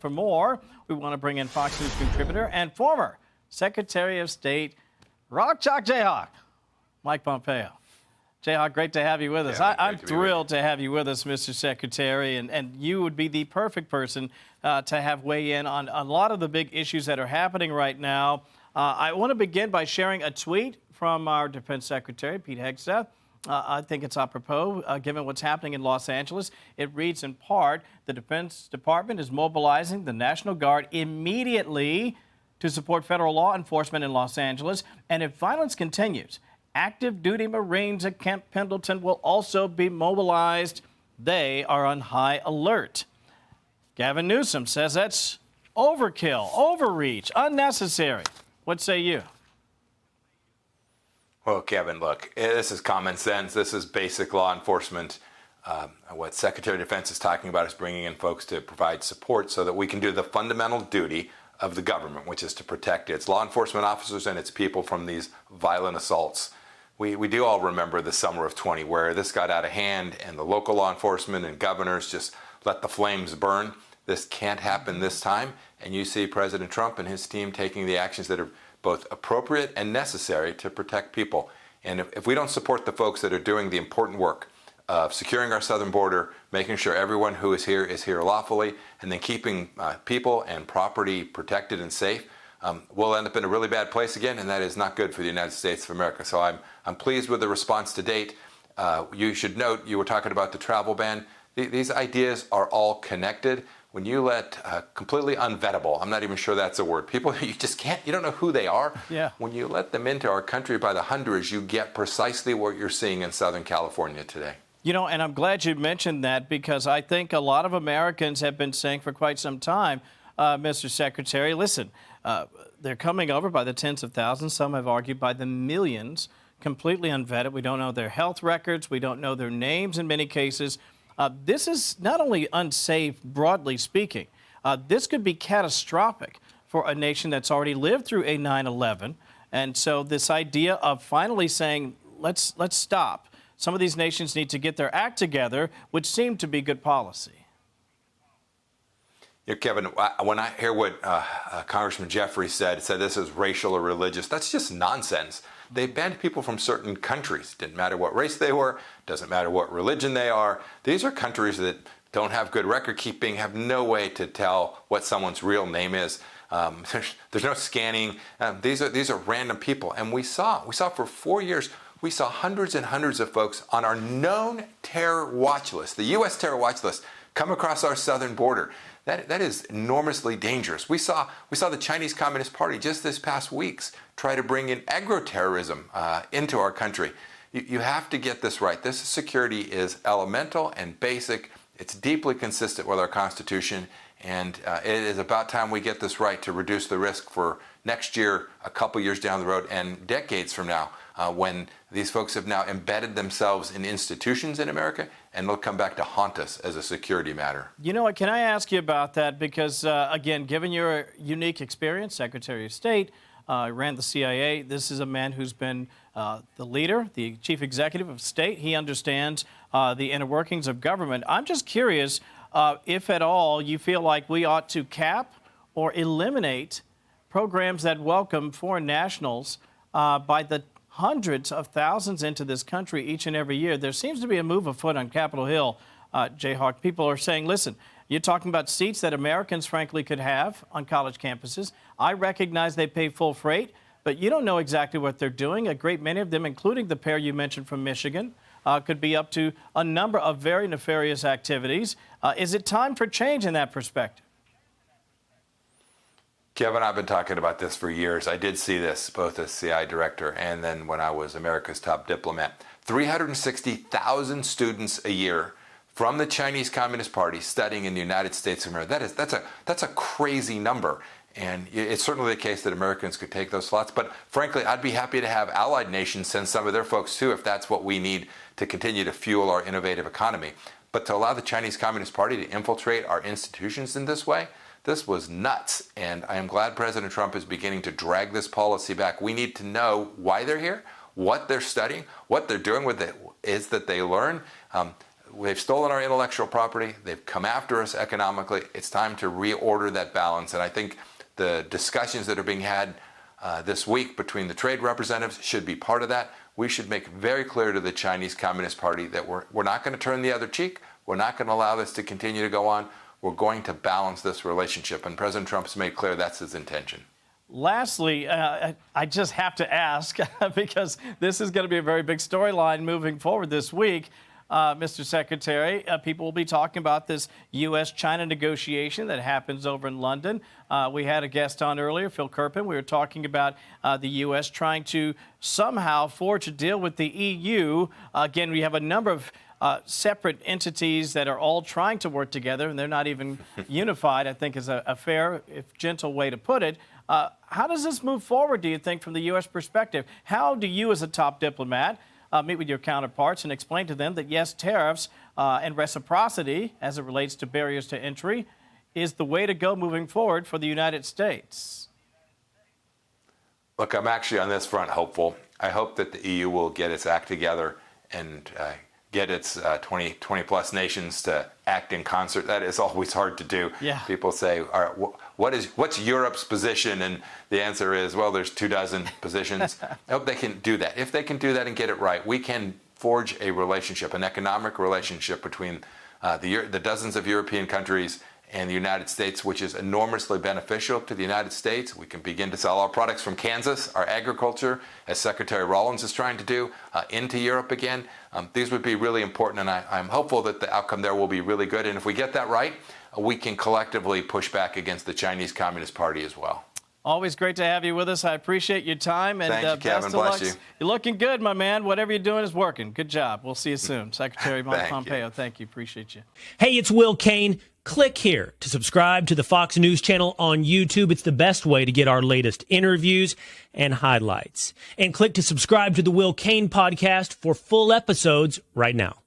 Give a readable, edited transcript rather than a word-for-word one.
For more, we want to bring in Fox News contributor and former Secretary of State, Rock Chalk Jayhawk, Mike Pompeo. Jayhawk, great to have you with us. Yeah, I'm thrilled to have you with us, Mr. Secretary, and you would be the perfect person to have weigh in on a lot of the big issues that are happening right now. I want to begin by sharing a tweet from our Defense Secretary, Pete Hegseth. I think it's apropos, given what's happening in Los Angeles. It reads in part, the Defense Department is mobilizing the National Guard immediately to support federal law enforcement in Los Angeles. And if violence continues, active duty Marines at Camp Pendleton will also be mobilized. They are on high alert. Gavin Newsom says that's overkill, overreach, unnecessary. What say you? Well, Kevin, look, this is common sense. This is basic law enforcement. What Secretary of Defense is talking about is bringing in folks to provide support so that we can do the fundamental duty of the government, which is to protect its law enforcement officers and its people from these violent assaults. We do all remember the summer of 20 where this got out of hand and the local law enforcement and governors just let the flames burn. This can't happen this time. And you see President Trump and his team taking the actions that are both appropriate and necessary to protect people. And if we don't support the folks that are doing the important work of securing our southern border, making sure everyone who is here lawfully, and then keeping people and property protected and safe, we'll end up in a really bad place again, and that is not good for the United States of America. So I'm pleased with the response to date. You should note, you were talking about the travel ban. These ideas are all connected. When you let completely unvettable, I'm not even sure that's a word, people you just can't, you don't know who they are. Yeah. When you let them into our country by the hundreds, you get precisely what you're seeing in Southern California today. You know, and I'm glad you mentioned that because I think a lot of Americans have been saying for quite some time, Mr. Secretary, listen, they're coming over by the tens of thousands. Some have argued by the millions, completely unvetted. We don't know their health records. We don't know their names in many cases. This is not only unsafe, broadly speaking, this could be catastrophic for a nation that's already lived through a 9/11. And so this idea of finally saying, let's stop. Some of these nations need to get their act together, which seemed to be good policy. Yeah, Kevin, when I hear what Congressman Jeffries said this is racial or religious, that's just nonsense. They banned people from certain countries. Didn't matter what race they were, doesn't matter what religion they are. These are countries that don't have good record keeping, have no way to tell what someone's real name is. There's no scanning. These are random people. And we saw for 4 years, we saw hundreds and hundreds of folks on our known terror watch list, the U.S. terror watch list, come across our southern border. That is enormously dangerous. We saw the Chinese Communist Party just this past weeks try to bring in agro-terrorism into our country. You have to get this right. This security is elemental and basic. It's deeply consistent with our Constitution, and it is about time we get this right to reduce the risk for next year, a couple years down the road, and decades from now, when these folks have now embedded themselves in institutions in America, and they'll come back to haunt us as a security matter. You know what, can I ask you about that? Because, again, given your unique experience, Secretary of State, ran the CIA, this is a man who's been the leader, the chief executive of state. He understands the inner workings of government. I'm just curious if at all you feel like we ought to cap or eliminate programs that welcome foreign nationals by the hundreds of thousands into this country each and every year. There seems to be a move afoot on Capitol Hill, Jayhawk. People are saying, listen, you're talking about seats that Americans, frankly, could have on college campuses. I recognize they pay full freight, but you don't know exactly what they're doing. A great many of them, including the pair you mentioned from Michigan, could be up to a number of very nefarious activities. Is it time for change in that perspective? Kevin, I've been talking about this for years. I did see this both as CIA director and then when I was America's top diplomat. 360,000 students a year from the Chinese Communist Party studying in the United States of America. That's a crazy number. And it's certainly the case that Americans could take those slots. But frankly, I'd be happy to have allied nations send some of their folks too, if that's what we need to continue to fuel our innovative economy. But to allow the Chinese Communist Party to infiltrate our institutions in this way, this was nuts. And I am glad President Trump is beginning to drag this policy back. We need to know why they're here, what they're studying, what they're doing with it is that they learn. they've stolen our intellectual property. They've come after us economically. It's time to reorder that balance. And I think the discussions that are being had this week between the trade representatives should be part of that. We should make very clear to the Chinese Communist Party that we're not going to turn the other cheek. We're not going to allow this to continue to go on. We're going to balance this relationship. And President Trump's made clear that's his intention. Lastly, I just have to ask, because this is going to be a very big storyline moving forward this week, Mr. Secretary. People will be talking about this U.S.-China negotiation that happens over in London. We had a guest on earlier, Phil Kerpen. We were talking about the U.S. trying to somehow forge a deal with the EU. Again, we have a number of separate entities that are all trying to work together, and they're not even unified, I think is a fair, if gentle way to put it. How does this move forward, do you think, from the U.S. perspective? How do you, as a top diplomat, meet with your counterparts and explain to them that, yes, tariffs and reciprocity, as it relates to barriers to entry, is the way to go moving forward for the United States? Look, I'm actually on this front hopeful. I hope that the EU will get its act together and get its 20-plus nations to act in concert. That is always hard to do. Yeah. People say, all right, what's Europe's position? And the answer is, well, there's 24 positions. I hope they can do that. If they can do that and get it right, we can forge a relationship, an economic relationship between the dozens of European countries and the United States, which is enormously beneficial to the United States. We can begin to sell our products from Kansas, our agriculture, as Secretary Rollins is trying to do, into Europe again. These would be really important, and I'm hopeful that the outcome there will be really good. And if we get that right, we can collectively push back against the Chinese Communist Party as well. Always great to have you with us. I appreciate your time. And thank you, Kevin. Bless you. You're looking good, my man. Whatever you're doing is working. Good job. We'll see you soon. Secretary Pompeo, thank you. Appreciate you. Hey, it's Will Cain. Click here to subscribe to the Fox News channel on YouTube. It's the best way to get our latest interviews and highlights. And click to subscribe to the Will Cain podcast for full episodes right now.